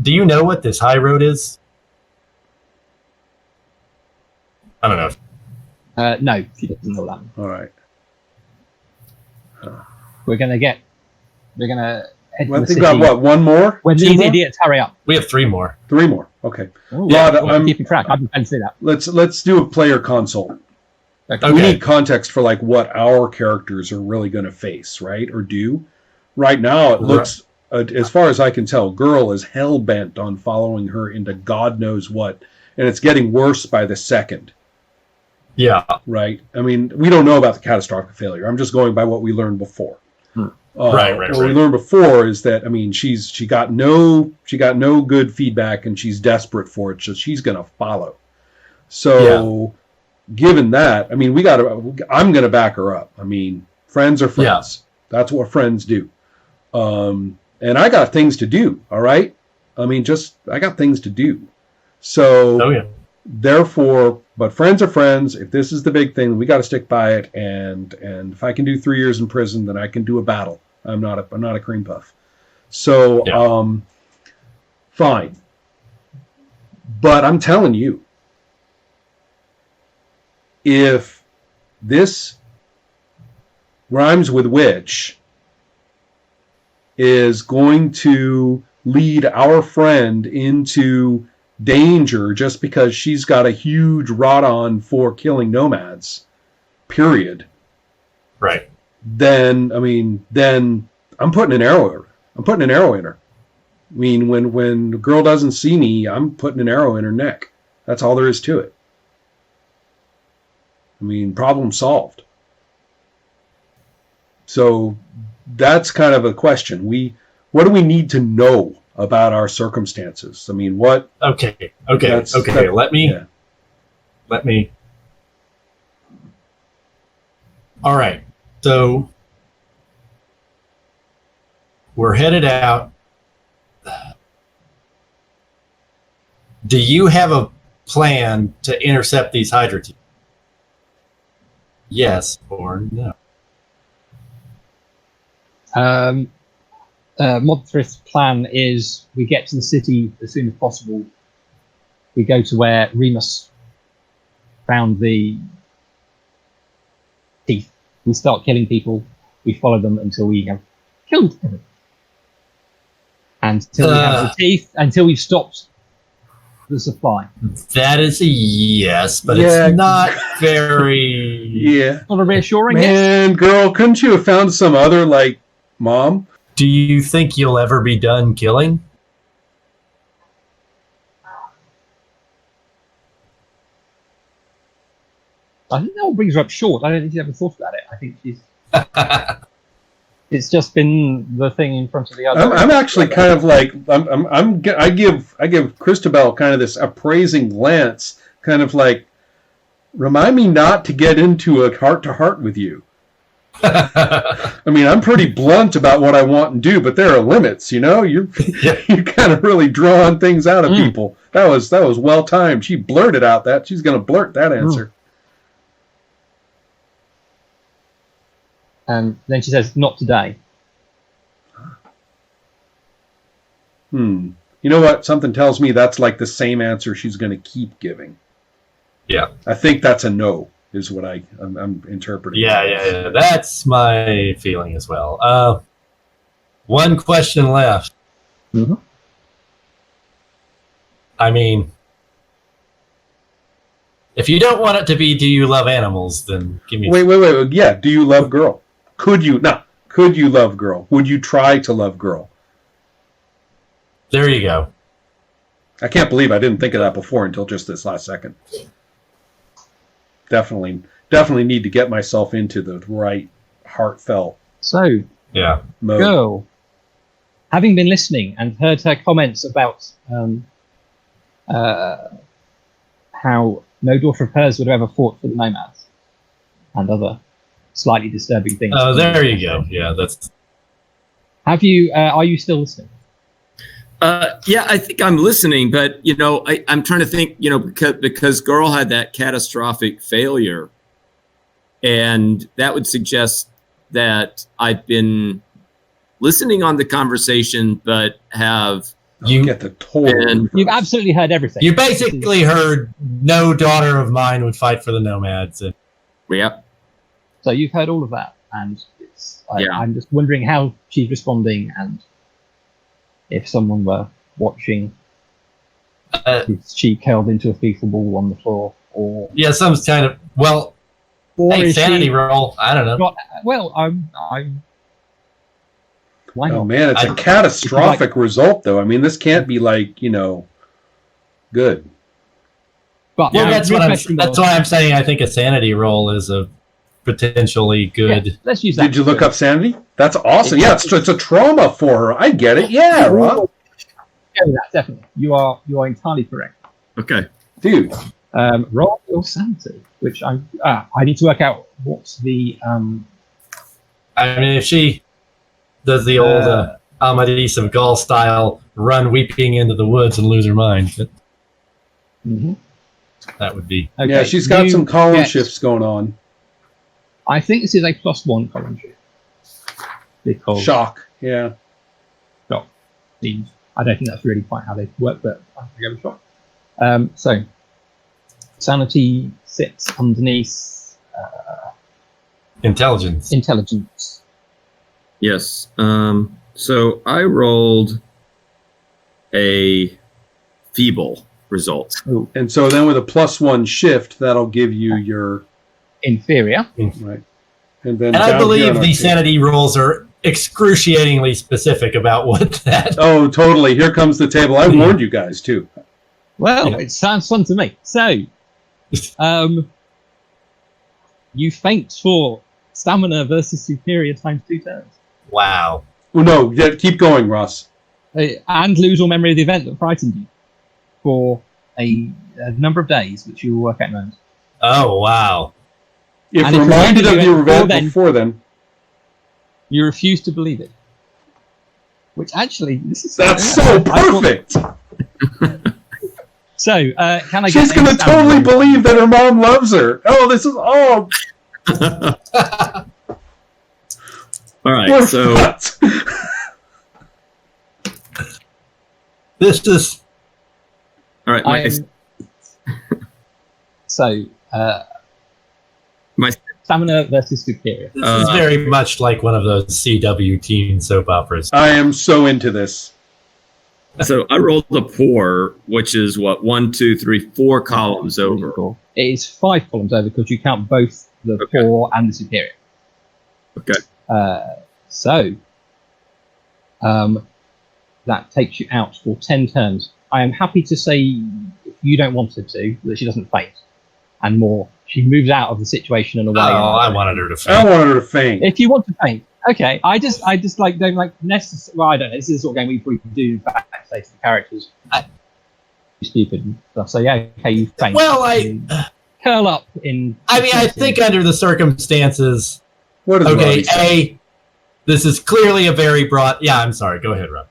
Do you know what this high road is? I don't know. No, she doesn't know that. All right. We're gonna head Well, to the they've city. got what? One more? When Two these more? idiots hurry up. We have 3 more. 3 more. Okay. Oh, Yeah, I'm keeping track. I've been to see that. Let's do a player consult. Okay. We need context for like what our characters are really going to face, right? Or do. Right now, it looks, as far as I can tell, Girl is hell bent on following her into God knows what, and it's getting worse by the second. Yeah. Right. I mean, we don't know about the catastrophic failure. I'm just going by what we learned before. Right. What we learned before is that, I mean, she got no good feedback, and she's desperate for it, so she's going to follow. So, given that, I mean, I'm going to back her up. I mean, friends are friends. Yeah. That's what friends do. And I got things to do. All right. I mean, I got things to do. So, therefore, but friends are friends. If this is the big thing, we got to stick by it. And if I can do 3 years in prison, then I can do a battle. I'm not a cream puff. So, fine. But I'm telling you, if this rhymes with witch is going to lead our friend into danger just because she's got a huge rod-on for killing nomads, period. Right. Then I'm putting an arrow in her. I mean, when the girl doesn't see me, I'm putting an arrow in her neck. That's all there is to it. I mean, problem solved. So that's kind of a question. What do we need to know about our circumstances? I mean, what? Okay. Let me. All right. So we're headed out. Do you have a plan to intercept these Hydra teams? Yes or no? Modthrift's plan is we get to the city as soon as possible. We go to where Remus found the teeth. We start killing people. We follow them until we have killed them. Until we have the teeth, until we've stopped the supply. That is a yes, but it's not very... Not a reassuring Man, girl, couldn't you have found some other, like, mom? Do you think you'll ever be done killing? I think that all brings her up short. I don't think she's ever thought about it. I think she's... It's just been the thing in front of the other. I'm actually kind of like I give Christabel kind of this appraising glance, kind of like, remind me not to get into a heart-to-heart with you. I mean, I'm pretty blunt about what I want and do, but there are limits, you know. You're kind of really drawing things out of people. That was well timed. She blurted out that she's going to blurt that answer. And then she says, "Not today." You know what? Something tells me that's like the same answer she's going to keep giving. Yeah. I think that's a no, is what I'm interpreting. Yeah. That's my feeling as well. One question left. Mm-hmm. I mean, if you don't want it to be, do you love animals, then give me... Wait. Yeah, do you love Girl? Could you love Girl? Would you try to love Girl? There you go. I can't believe I didn't think of that before until just this last second. Definitely need to get myself into the right heartfelt mode. Girl, having been listening and heard her comments about how no daughter of hers would have ever fought for the nomads and other slightly disturbing things. Oh, there you go. Yeah, that's... Have you? Are you still listening? Yeah, I think I'm listening, but I'm trying to think. Because Girl had that catastrophic failure, and that would suggest that I've been listening on the conversation, but have You get the total. And- You've absolutely heard everything. You basically heard no daughter of mine would fight for the nomads. And yeah. So you've heard all of that, and Yeah. I'm just wondering how she's responding, and if someone were watching, is she curled into a fetal ball on the floor, or yeah, some kind of hey, is sanity she roll. I don't know. not? Well, I'm. Why Oh not? man, it's a catastrophic result, though. I mean, this can't be like good. But Well, Yeah. that's why I'm saying I think a sanity roll is a potentially good. Yeah, let's use that. Did you look up sanity? That's awesome. Yeah, it's a trauma for her. I get it. Yeah, Rob. Yeah, definitely. You are entirely correct. Okay. Dude. Roll your sanity, which I need to work out what's the I mean, if she does the old Amadis of Gaul style, run weeping into the woods and lose her mind, that would be. Okay, Yeah, she's got you some column get- shifts going on. I think this is a +1 column shift because Shock. Yeah. I don't think that's really quite how they work, but I'll give it a shot. So sanity sits underneath Intelligence. intelligence. Yes. So I rolled a feeble result. And so then with a +1 shift, that'll give you your Inferior. right. And then And I down here believe on our the table- sanity rolls are excruciatingly specific about what that. Oh, totally. Here comes the table. I warned you guys too. Well, Yeah. it sounds fun to me. So, you faint for stamina versus superior times 2 turns. Wow. Well, no, yeah, keep going, Ross. And lose all memory of the event that frightened you for a number of days, which you will work out in a moment. Oh, wow. If And if reminded of reminded the you event before before then, You refuse to believe it. Which actually, this is that's so perfect. So, can I She's get going to a totally stamina? believe that her mom loves her. Oh, this is all. All right. We're So fucked. This is. all right. So, My- stamina versus superior. This is very much like one of those CW teen soap operas. I am so into this. So I rolled a poor, which is what 1, 2, 3, 4 columns over. It is 5 columns over because you count both the Okay. poor and the superior. Okay. So, that takes you out for 10 turns. I am happy to say, if you don't want her to, that she doesn't faint. And more, she moves out of the situation and away. Oh, I wanted her to I faint. wanted her to faint. If you want to paint, okay. I just like don't like necessarily. Well, I don't know. This is the sort of game we probably do. In fact, say to the characters, "You're stupid." And stuff. So yeah, okay, you faint. Well, You curl up in. I mean, I think under the circumstances, What does okay, Robbie say? this is clearly a very broad. Yeah, I'm sorry. Go ahead, Rob.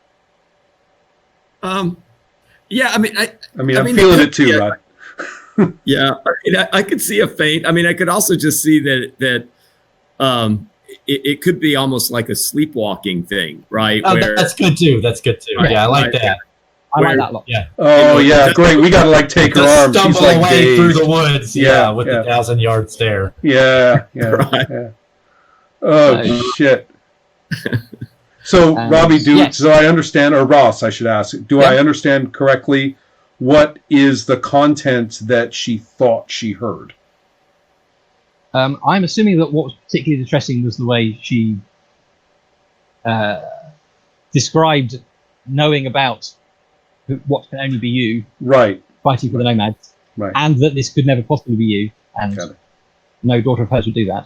Yeah. I mean, I'm I mean, feeling it too, yeah. Rod. yeah. I could see a faint. I mean, I could also just see that it could be almost like a sleepwalking thing, right? Oh, Where that's good too. That's good too. Right, Yeah, I like right. that. I where- like that a lot. Yeah. Oh, yeah, great. We got to like take her Just arm. She's stumble like away dazed. through the woods. Yeah, Yeah, with yeah. the 1,000-yard stare. Yeah, yeah, Right. yeah. Oh, So- shit. So, And- Robbie, yes. so I understand, or Ross, I should ask, do I Yeah. understand correctly what is the content that she thought she heard? I'm assuming that what was particularly distressing was the way she described knowing about what can only be you Right, fighting for the nomads, right. and that this could never possibly be you, and Got it. no daughter of hers would do that.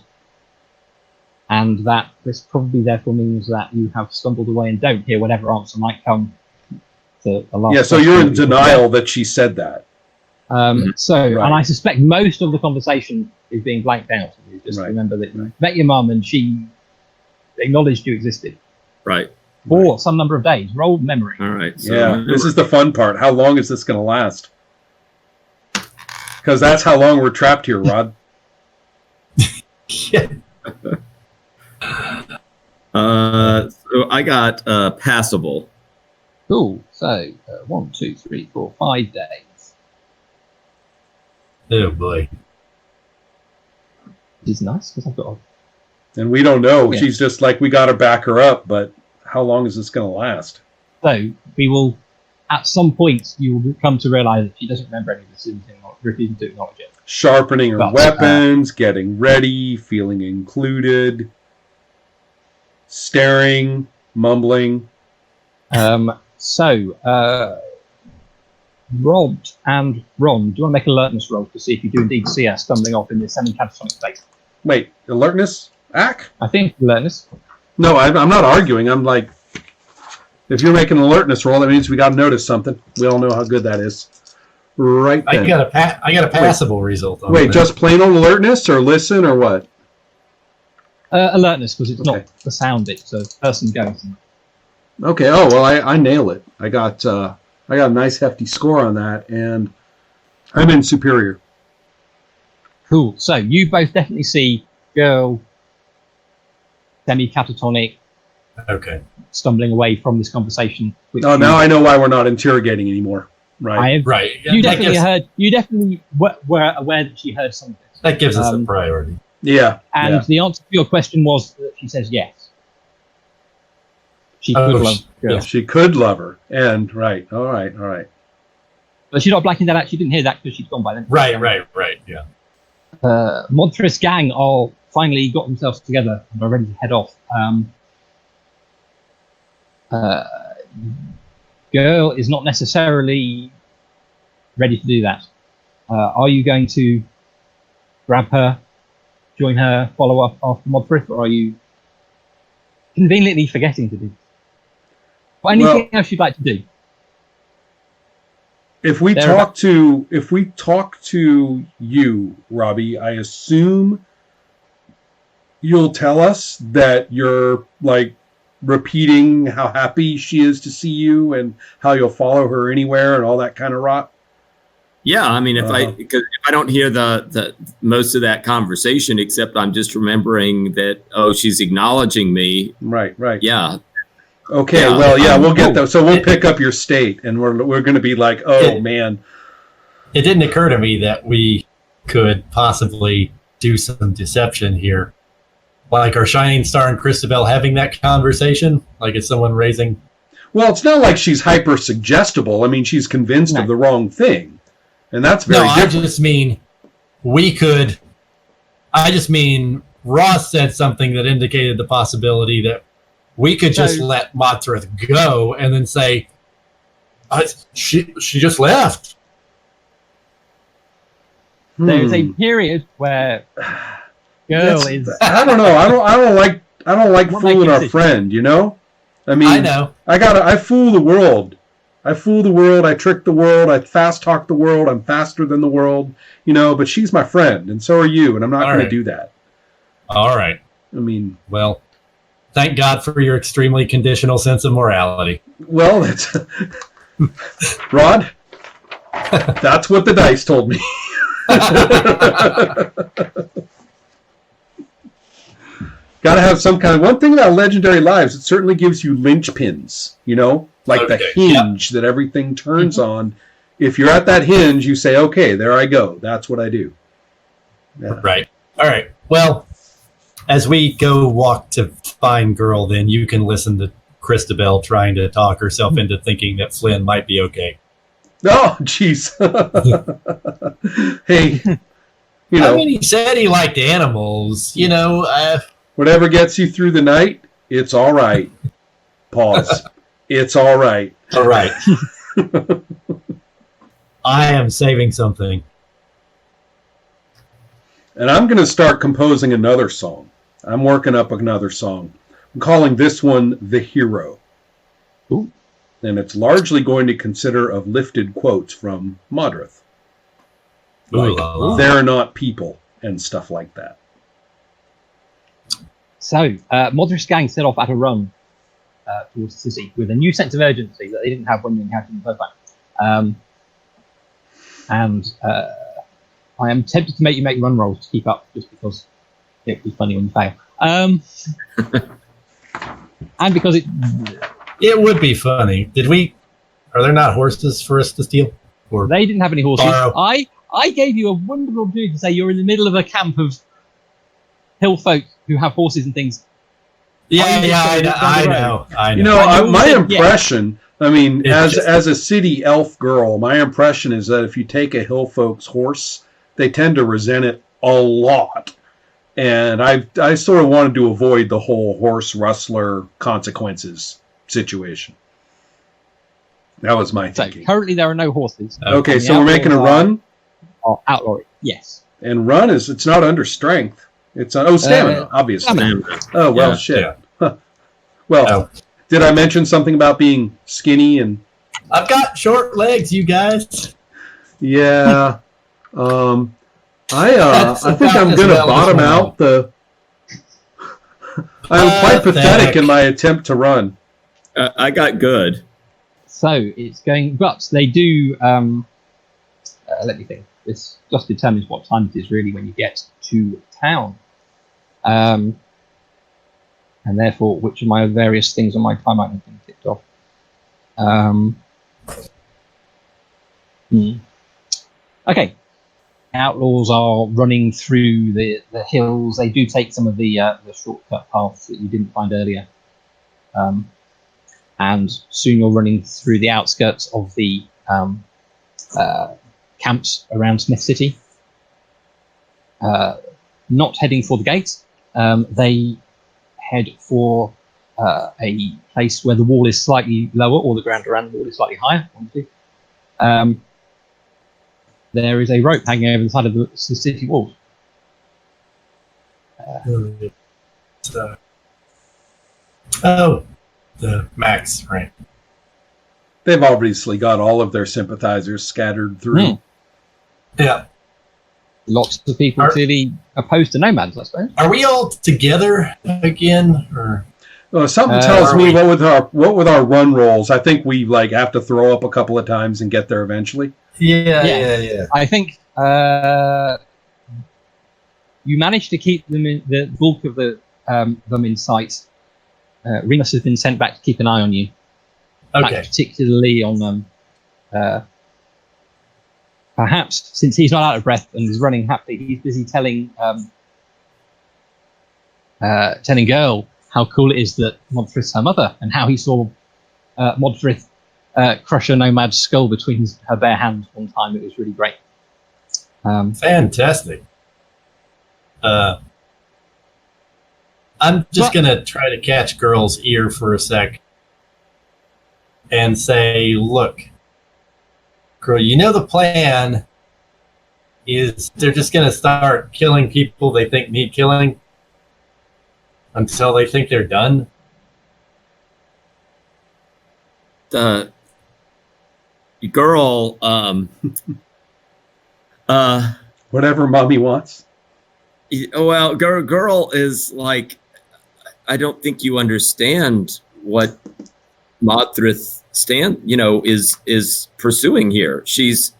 And that this probably therefore means that you have stumbled away and don't hear whatever answer might come to the last Yeah, so question you're that in we put denial that she said that. So, Right. and I suspect most of the conversation is being blanked out. Just Right. remember that you Right. met your mum and she acknowledged you existed right. for some number of days. Roll memory. All right. So Yeah, this is the fun part. How long is this going to last? Because that's how long we're trapped here, Rod. Yeah. so I got passable. Cool. So 1, 2, 3, 4, 5 days. Oh boy. Which is nice because I've got. And we don't know. Yeah. She's just like, we got to back her up, but how long is this going to last? So we will, at some point, you will come to realise that she doesn't remember any of this and refusing to acknowledge it. Sharpening her But, weapons, getting ready, feeling included, staring, mumbling. Rod and Ron, do you want to make an alertness roll to see if you do indeed see her stumbling off in this semi-catatonic state? Wait, alertness? Ack? I think alertness. No, I'm not arguing. I'm like, if you're making an alertness roll, that means we got to notice something. We all know how good that is. Right then. I got a passable result on Wait, that. just plain old alertness or listen or what? Alertness, because it's Okay. not the sound bit, so person going somewhere. Okay. Oh well, I nail it. I got a nice hefty score on that, and I'm in superior. Cool. So you both definitely see girl semi-catatonic Okay. stumbling away from this conversation. Which Oh, now I know why we're not interrogating anymore. Right. Right. You That definitely gives- heard. You definitely were aware that she heard something. That gives us a Um, priority. Yeah. And yeah. the answer to your question was that she says yes. She Oh, could love girls. yes. She could love her, and right. All right. But she's not blacking that out. She didn't hear that because she'd gone by then. Right. Yeah. Montrous gang are finally got themselves together and are ready to head off. Girl is not necessarily ready to do that. Are you going to grab her, join her, follow up after Modfrith, or are you conveniently forgetting to do this? Or anything else you'd like to do? If we They're talk to you, Robbie, I assume you'll tell us that you're like repeating how happy she is to see you and how you'll follow her anywhere and all that kind of rot. Yeah, I mean, Uh-huh. if I don't hear the most of that conversation, except I'm just remembering that she's acknowledging me. Right. Yeah, Okay. Yeah. Well, yeah, we'll get Oh, that. So we'll pick up your state, and we're going to be like, oh man. It didn't occur to me that we could possibly do some deception here. Like our Shining Star and Christabel having that conversation? Like it's someone raising... Well, it's not like she's hyper suggestible. I mean, she's convinced of the wrong thing, and that's very No, different. I just mean we could... I just mean Ross said something that indicated the possibility that we could just let Mothra go and then say, she just left. There's a period where girl is. I don't know. I don't like What fooling makes our it- friend. You know. I mean, I know. I fool the world. I fool the world. I trick the world. I fast talk the world. I'm faster than the world. You know. But she's my friend, and so are you. And I'm not All going to right. do that. All right. I mean, Well, thank God for your extremely conditional sense of morality. well, that's Rod. That's what the dice told me. Got to have some kind of one thing about Legendary Lives. It certainly gives you linchpins, you know, like the Okay, hinge that everything turns on. If you're at that hinge, you say, "Okay, there I go. That's what I do." Yeah. Right. All right. Well, as we go walk to find girl, then you can listen to Christabel trying to talk herself into thinking that Flynn might be okay. Oh, jeez. Hey, you know, I mean, he said he liked animals. You know, whatever gets you through the night, it's all right. Pause. It's all right. all right. I am saving something. And I'm going to start composing another song. I'm working up another song. I'm calling this one The Hero. Ooh. And it's largely going to consider of lifted quotes from Modrith. Ooh, Like, la, la. they're not people and stuff like that. So, Modrith's gang set off at a run towards the city with a new sense of urgency that they didn't have when you encountered them the first time. And I am tempted to make you make run rolls to keep up, just because it would be funny when you fail. And because It would be funny. Did we Are there not horses for us to steal? Or They didn't have any horses. borrow? I gave you a wonderful opportunity to say you're in the middle of a camp of hill folk who have horses and things. I know. You know, my impression. I mean, as a city elf girl, my impression is that if you take a hill folk's horse, they tend to resent it a lot. And I sort of wanted to avoid the whole horse rustler consequences situation. That was my thinking. So currently there are no horses. Okay, so we're making a run? Outlaw it, yes. And run it's not under strength. It's stamina, obviously. Stamina. Oh, well, shit. Yeah. Huh. Well, did I mention something about being skinny and... I've got short legs, you guys. Yeah. I think I'm going to bottom out the... I'm quite pathetic in my attempt to run. I got good. So it's going... But they do... let me think. This just determines what time it is really when you get to town. And therefore, which of my various things on my time item have been ticked off. Okay. Outlaws are running through the hills. They do take some of the shortcut paths that you didn't find earlier. And soon you're running through the outskirts of the camps around Smith City. Not heading for the gates. They head for a place where the wall is slightly lower, or the ground around the wall is slightly higher. There is a rope hanging over the side of the city wall. The Max, right? They've obviously got all of their sympathizers scattered through. Yeah. Lots of people clearly opposed to nomads, I suppose. Are we all together again, or? Well, something tells me what with our run rolls, I think we have to throw up a couple of times and get there eventually. Yeah. I think you managed to keep them in the bulk of them in sight. Remus has been sent back to keep an eye on you. Okay. Particularly on perhaps since he's not out of breath and is running happily, he's busy telling Girl how cool it is that Modfrith's her mother, and how he saw Modfrith crush a nomad's skull between her bare hands one time. It was really great. Fantastic. I'm just going to try to catch Girl's ear for a sec and say, look, Girl, you know the plan is they're just going to start killing people they think need killing until they think they're done? Girl, whatever mommy wants. Well, girl is like, I don't think you understand what Modthrith is pursuing here. She's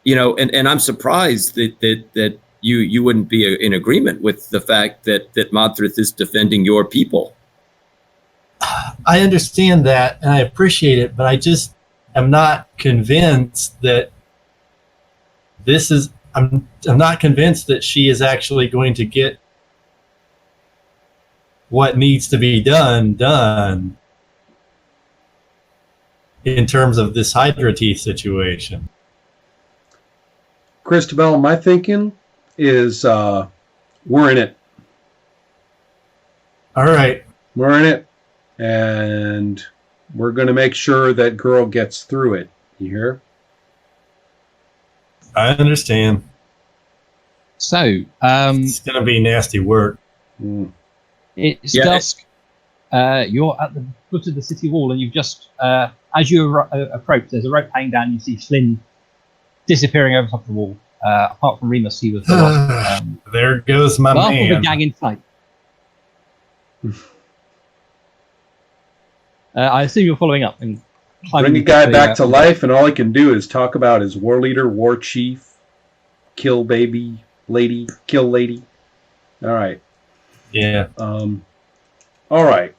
and I'm surprised that you wouldn't be in agreement with the fact that Modthrith is defending your people. I understand that, and I appreciate it, but I just am not convinced that this is. I'm not convinced that she is actually going to get what needs to be done in terms of this Hydra Teeth situation. Christabel, my thinking is we're in it. All right. We're in it, and we're going to make sure that Girl gets through it. You hear? I understand. So, it's going to be nasty work. It's dusk. You're at the foot of the city wall, and you've just, as you approach, there's a rope hanging down. You see Flynn disappearing over top of the wall. Apart from Remus, he was the last. There goes my man. Half of the gang in sight. I assume you're following up and bring a guy back to life, and all I can do is talk about his war leader, war chief, kill baby, lady, kill lady. All right. Yeah. All right.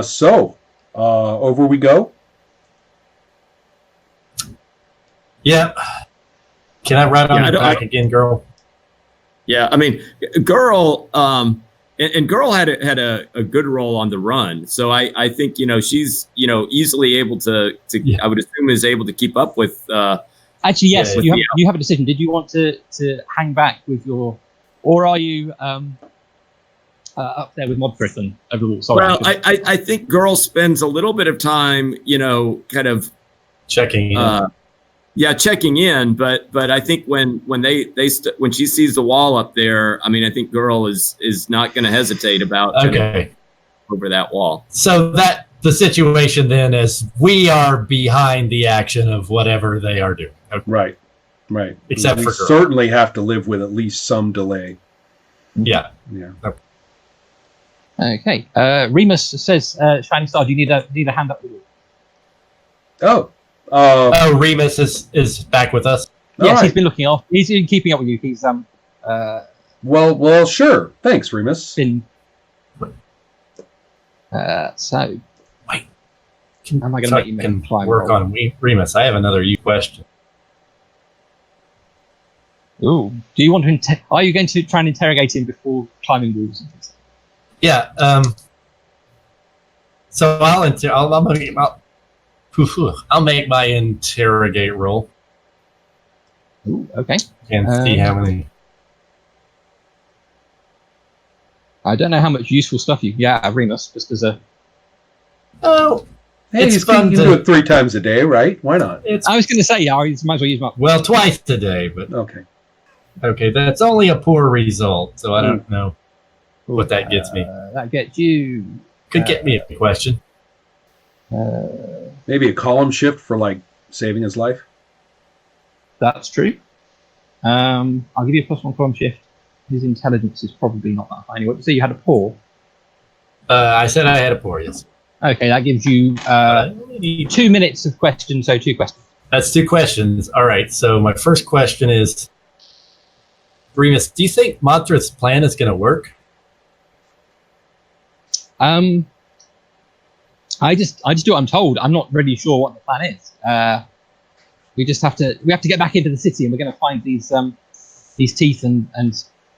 So over we go. Yeah. Can I ride on your back again, girl? Yeah, I mean, girl, and girl had a good role on the run, so I think she's easily able to I would assume is able to keep up with. Actually, yes, you have a decision. Did you want to hang back with your, or are you up there with Modfrith and overall? Sorry. Well, I think girl spends a little bit of time, kind of checking in. Checking in, but I think when when she sees the wall up there, I mean, I think girl is not going to hesitate about over that wall. So that the situation then is we are behind the action of whatever they are doing. Okay. Right. Except we for girl. Certainly have to live with at least some delay. Yeah. Okay. Remus says, "Shining Star, do you need a hand up?" Remus is back with us. Yes, he's been looking off. He's been keeping up with you. He's Well, sure. Thanks, Remus. Been so. Wait. Am I going to make you climb? Work on Remus. I have another question. Ooh. Do you want to? Are you going to try and interrogate him before climbing walls and things? Yeah. So I'll make my interrogate roll. Ooh, okay. And see how many. I don't know how much useful stuff you. Yeah, Remus, just as a. Oh, hey, it's fun to do it 3 times a day, right? Why not? I was going to say, yeah, I might as well use my. Well, twice a day, but okay. That's only a poor result, so I don't know what that gets me. That gets you. Could get me a question. Maybe a column shift for saving his life. That's true. I'll give you a +1 column shift. His intelligence is probably not that high anyway. So you had a poor. I said I had a poor, yes. Okay, that gives you 2 minutes of questions. So 2 questions. That's 2 questions. All right. So my first question is, Remus, do you think Modfrith's plan is going to work? I just do what I'm told. I'm not really sure what the plan is. We have to get back into the city, and we're going to find these teeth and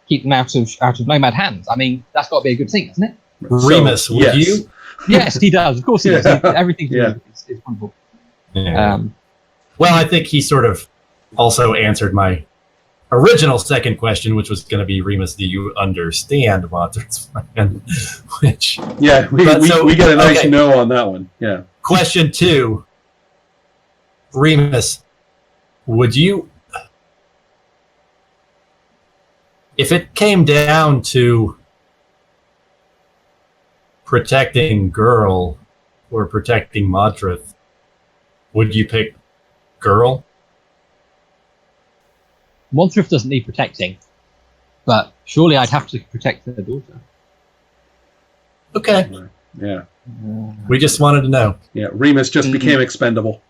keep them out of nomad hands. I mean, that's got to be a good thing, isn't it? Remus, would you? Yes, he does. Of course he does. Everything is wonderful. Yeah. Well, I think he sort of also answered my original second question, which was going to be, Remus, do you understand Modfrith's plan? Which we got a nice no on that one. Yeah. Question 2, Remus, would you, if it came down to protecting girl or protecting Modfrith, would you pick girl? Modfrith doesn't need protecting, but surely I'd have to protect their daughter. Okay. Yeah. We just wanted to know. Yeah. Remus just became expendable.